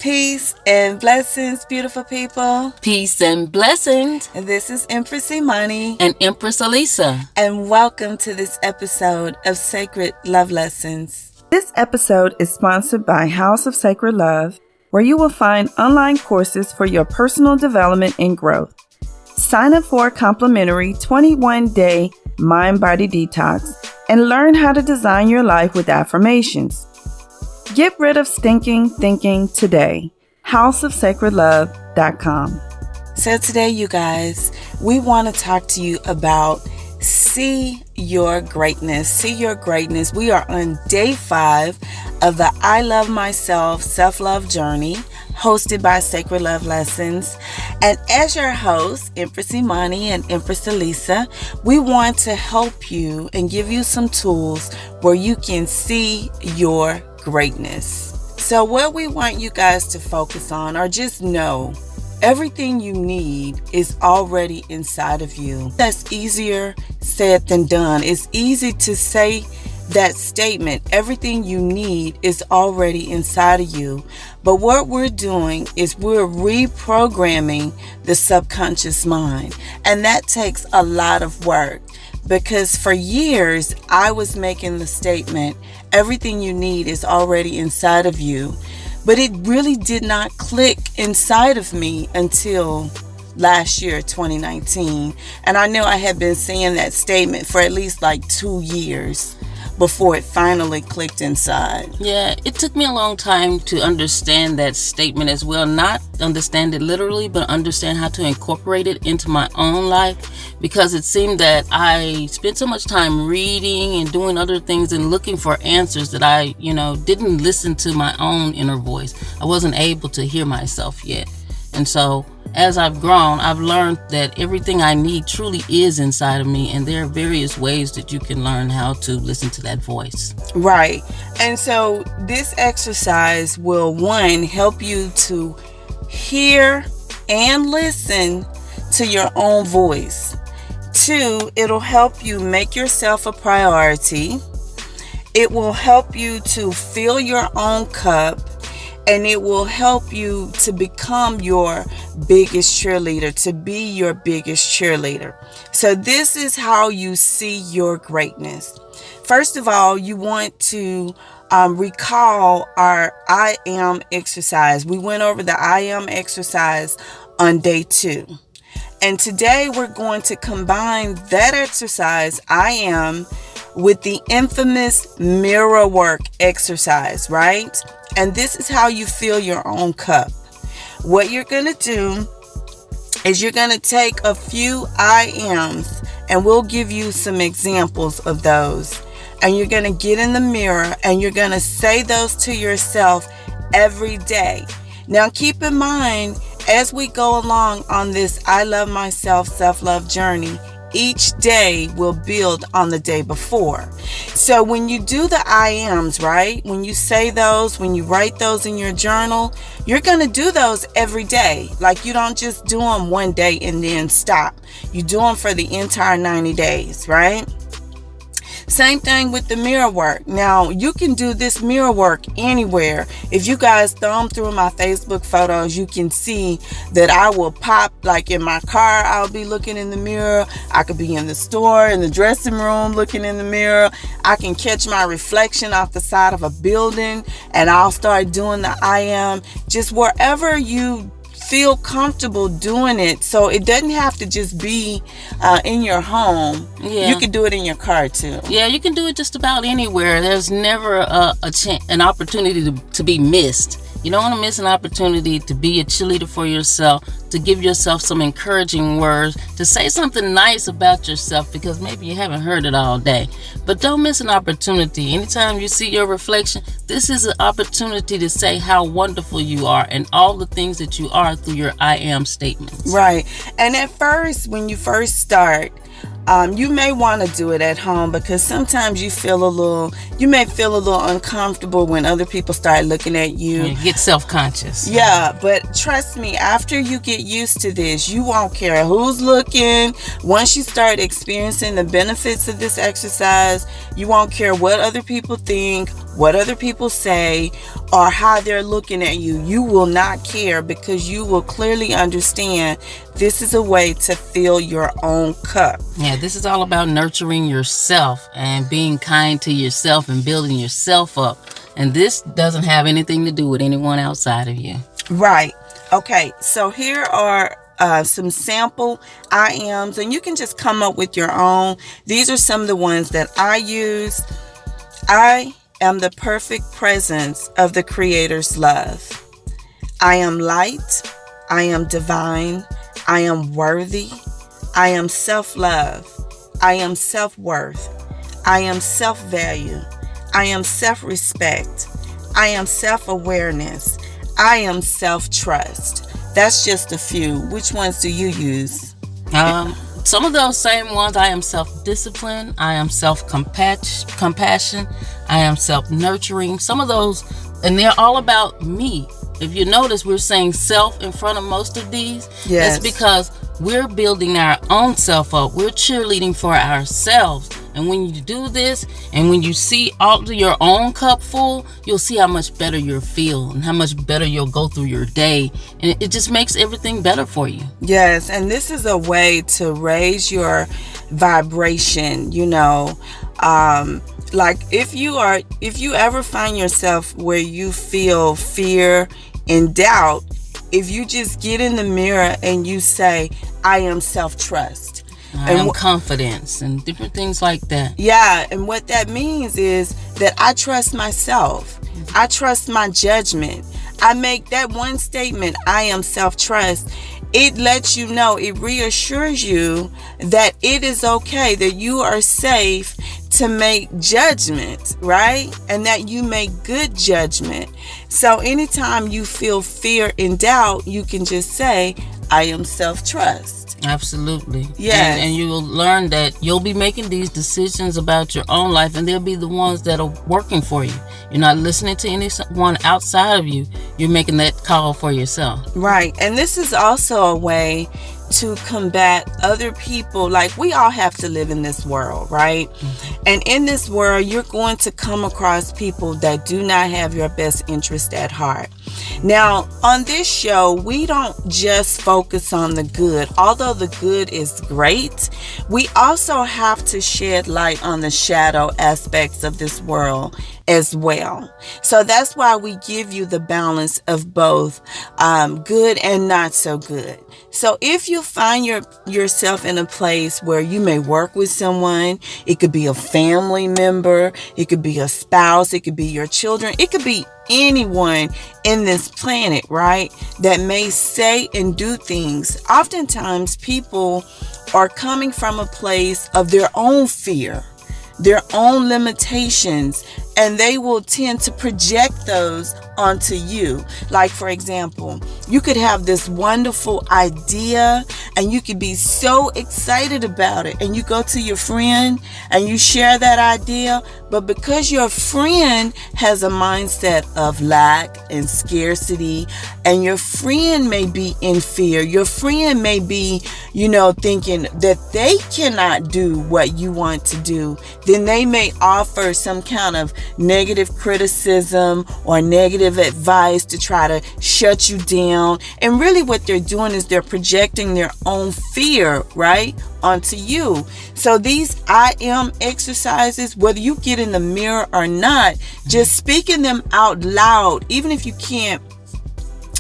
Peace and blessings, beautiful people. Peace and blessings. And this is Empress Imani and Empress Elisa. And welcome to this episode of Sacred Love Lessons. This episode is sponsored by House of Sacred Love, where you will find online courses for your personal development and growth. Sign up for a complimentary 21-day mind-body detox and learn how to design your life with affirmations. Get rid of stinking thinking today. houseofsacredlove.com. So today, you guys, we want to talk to you about see your greatness. See your greatness. We are on day 5 of the I Love Myself self-love journey, hosted by Sacred Love Lessons. And as your host, Empress Imani and Empress Elisa, we want to help you and give you some tools where you can see your greatness. So what we want you guys to focus on, or just know, everything you need is already inside of you. That's easier said than done. It's easy to say that statement, everything you need is already inside of you. But what we're doing is we're reprogramming the subconscious mind. And that takes a lot of work. Because for years, I was making the statement, everything you need is already inside of you. But it really did not click inside of me until last year, 2019. And I knew I had been saying that statement for at least like 2 years before it finally clicked inside. Yeah, it took me a long time to understand that statement as well. Not understand it literally, but understand how to incorporate it into my own life, because it seemed that I spent so much time reading and doing other things and looking for answers that I, didn't listen to my own inner voice. I wasn't able to hear myself yet. And so as I've grown, I've learned that everything I need truly is inside of me. And there are various ways that you can learn how to listen to that voice. Right. And so this exercise will, 1, help you to hear and listen to your own voice. 2, it'll help you make yourself a priority. It will help you to fill your own cup. And it will help you to become your biggest cheerleader, to be your biggest cheerleader. So this is how you see your greatness. First of all, you want to recall our I am exercise. We went over the I am exercise on day 2. And today we're going to combine that exercise, I am, with the infamous mirror work exercise, right? And this is how you fill your own cup. What you're going to do is you're going to take a few I ams, and we'll give you some examples of those. And you're going to get in the mirror and you're going to say those to yourself every day. Now keep in mind, as we go along on this I Love Myself self-love journey, each day will build on the day before. So when you do the I ams, right? When you say those, when you write those in your journal, you're going to do those every day. Like, you don't just do them one day and then stop. You do them for the entire 90 days, right? Same thing with the mirror work. Now, you can do this mirror work anywhere. If you guys thumb through my Facebook photos, you can see that I will pop, like in my car, I'll be looking in the mirror. I could be in the store, in the dressing room, looking in the mirror. I can catch my reflection off the side of a building, and I'll start doing the I am. Just wherever you feel comfortable doing it, so it doesn't have to just be in your home. Yeah. You can do it in your car too. Yeah, you can do it just about anywhere. There's never an opportunity to be missed. You don't want to miss an opportunity to be a cheerleader for yourself, to give yourself some encouraging words, to say something nice about yourself, because maybe you haven't heard it all day. But don't miss an opportunity. Anytime you see your reflection, this is an opportunity to say how wonderful you are and all the things that you are through your I am statements. Right. And at first, when you first start, you may want to do it at home, because sometimes you may feel a little uncomfortable when other people start looking at you. You get self-conscious. Yeah, but trust me, after you get used to this, you won't care who's looking. Once you start experiencing the benefits of this exercise, you won't care what other people think, what other people say, or how they're looking at you. You will not care, because you will clearly understand this is a way to fill your own cup. Yeah, this is all about nurturing yourself and being kind to yourself and building yourself up. And this doesn't have anything to do with anyone outside of you. Right. Okay, so here are some sample I ams, and you can just come up with your own. These are some of the ones that I use. I am the perfect presence of the Creator's love. I am light. I am divine. I am worthy. I am self-love. I am self-worth. I am self-value. I am self-respect. I am self-awareness. I am self-trust. That's just a few. Which ones do you use? Some of those same ones. I am self-discipline. I am self-compassion. I am self-nurturing. Some of those, and they're all about me. If you notice, we're saying self in front of most of these. Yes. That's because we're building our own self up. We're cheerleading for ourselves. And when you do this, and when you see all of your own cup full, you'll see how much better you'll feel and how much better you'll go through your day. And it just makes everything better for you. Yes, and this is a way to raise your vibration, like if you ever find yourself where you feel fear and doubt, if you just get in the mirror and you say, I am self-trust. I am confidence and different things like that. Yeah, and what that means is that I trust myself. I trust my judgment. I make that one statement, I am self-trust. It lets you know, it reassures you that it is okay, that you are safe to make judgment, right? And that you make good judgment. So anytime you feel fear and doubt, you can just say, I am self-trust. Absolutely. Yes. And you will learn that you'll be making these decisions about your own life, and they'll be the ones that are working for you. You're not listening to anyone outside of you. You're making that call for yourself. Right. And this is also a way to combat other people. Like, we all have to live in this world, right? Mm-hmm. And in this world, you're going to come across people that do not have your best interest at heart. Now, on this show, we don't just focus on the good. Although the good is great, we also have to shed light on the shadow aspects of this world as well. So that's why we give you the balance of both good and not so good. So if you find yourself in a place where you may work with someone, it could be a family member, it could be a spouse, it could be your children, it could be anyone in this planet, right, that may say and do things. Oftentimes people are coming from a place of their own fear, their own limitations, and they will tend to project those onto you. Like, for example, you could have this wonderful idea and you could be so excited about it, and you go to your friend and you share that idea, but because your friend has a mindset of lack and scarcity, and your friend may be in fear, your friend may be, thinking that they cannot do what you want to do, then they may offer some kind of negative criticism or negative advice to try to shut you down. And really what they're doing is they're projecting their own fear, right, onto you. So these I am exercises, whether you get in the mirror or not, just speaking them out loud, even if you can't,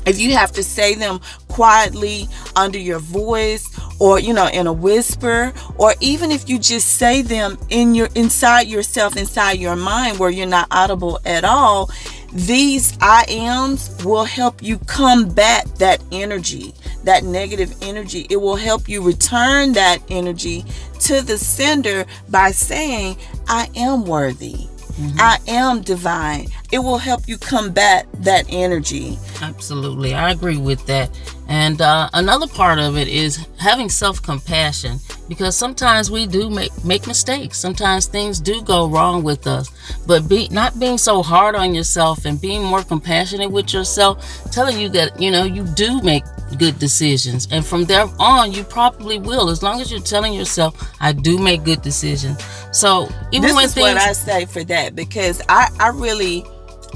if you have to say them quietly under your voice, or in a whisper, or even if you just say them inside yourself, inside your mind, where you're not audible at all, these I ams will help you combat that energy, that negative energy. It will help you return that energy to the sender by saying, I am worthy. Mm-hmm. I am divine. It will help you combat that energy. Absolutely. I agree with that. And another part of it is having self-compassion, because sometimes we do make mistakes. Sometimes things do go wrong with us. But not being so hard on yourself and being more compassionate with yourself, telling you that, you do make good decisions. And from there on, you probably will, as long as you're telling yourself, I do make good decisions. So even this when is what I say for that, because I really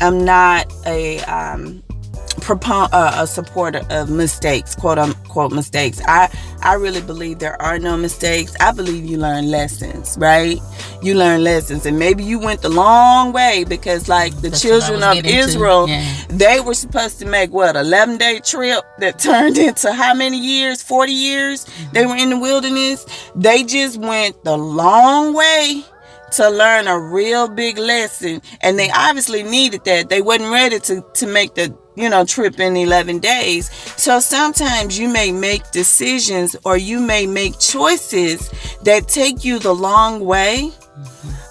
I'm not a supporter of mistakes, quote unquote mistakes. I really believe there are no mistakes. I believe you learn lessons, right? You learn lessons, and maybe you went the long way, because like the children of Israel, they were supposed to make 11-day trip that turned into how many years? 40 years. They were in the wilderness. They just went the long way to learn a real big lesson, and they obviously needed that. They wasn't ready to make the trip in 11 days. So sometimes you may make decisions, or you may make choices that take you the long way,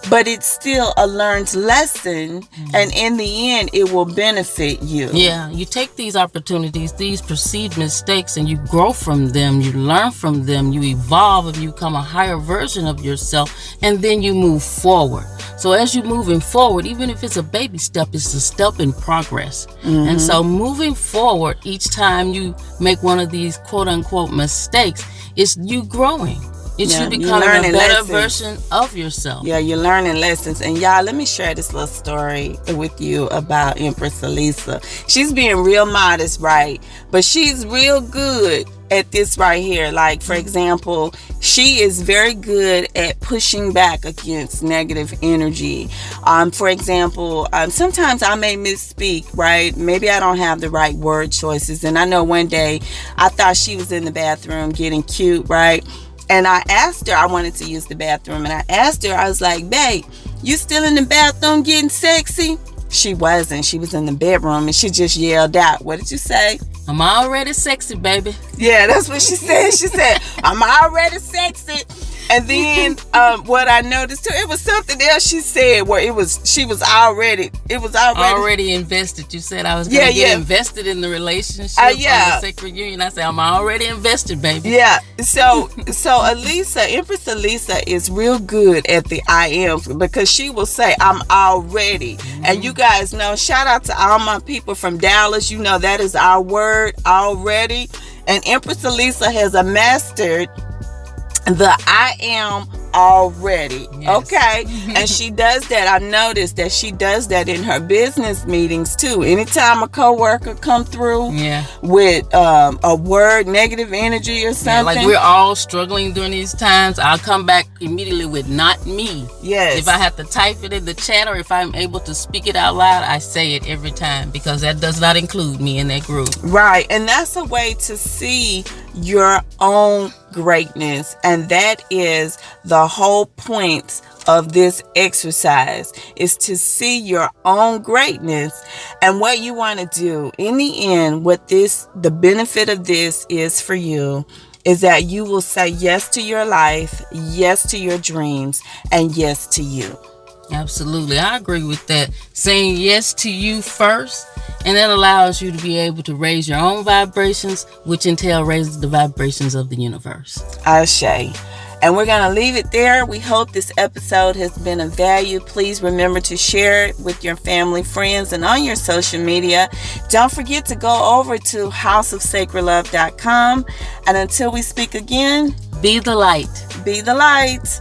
but it's still a learned lesson, and in the end it will benefit you. Yeah, you take these opportunities, these perceived mistakes, and you grow from them, you learn from them, you evolve, and you become a higher version of yourself, and then you move forward. So as you're moving forward, even if it's a baby step, it's a step in progress. And so moving forward, each time you make one of these quote-unquote mistakes, it's you growing. It's you becoming a better version of yourself. Yeah, you're learning lessons. And y'all, let me share this little story with you about Empress Elisa. She's being real modest, right? But she's real good at this right here. Like, for example, she is very good at pushing back against negative energy. For example, sometimes I may misspeak, right? Maybe I don't have the right word choices. And I know one day I thought she was in the bathroom getting cute, right? And I asked her, I wanted to use the bathroom, and I asked her, I was like, babe, you still in the bathroom getting sexy? She wasn't. She was in the bedroom, and she just yelled out, what did you say? I'm already sexy, baby. Yeah, that's what she said. She said, I'm already sexy. And then what I noticed too, it was something else she said where it was already invested. You said I was gonna get invested in the relationship, the sacred union. I said I'm already invested, baby. Yeah. So Empress Elisa is real good at the I am, because she will say I'm already. And you guys know, shout out to all my people from Dallas. You know that is our word, already. And Empress Elisa has mastered the I am already. Yes. Okay. And she does that. I noticed that she does that in her business meetings too. Anytime a coworker come through with a word, negative energy or something, like we're all struggling during these times, I'll come back immediately with not me. Yes. If I have to type it in the chat, or if I'm able to speak it out loud, I say it every time, because that does not include me in that group. Right. And that's a way to see your own greatness, and that is the whole point of this exercise, is to see your own greatness. And what you want to do in the end, the benefit of this is for you, is that you will say yes to your life, yes to your dreams, and yes to you. Absolutely. I agree with that. Saying yes to you first, and that allows you to be able to raise your own vibrations, which in turn raises the vibrations of the universe. Ashe. And we're going to leave it there. We hope this episode has been of value. Please remember to share it with your family, friends, and on your social media. Don't forget to go over to houseofsacredlove.com. And until we speak again, be the light. Be the light.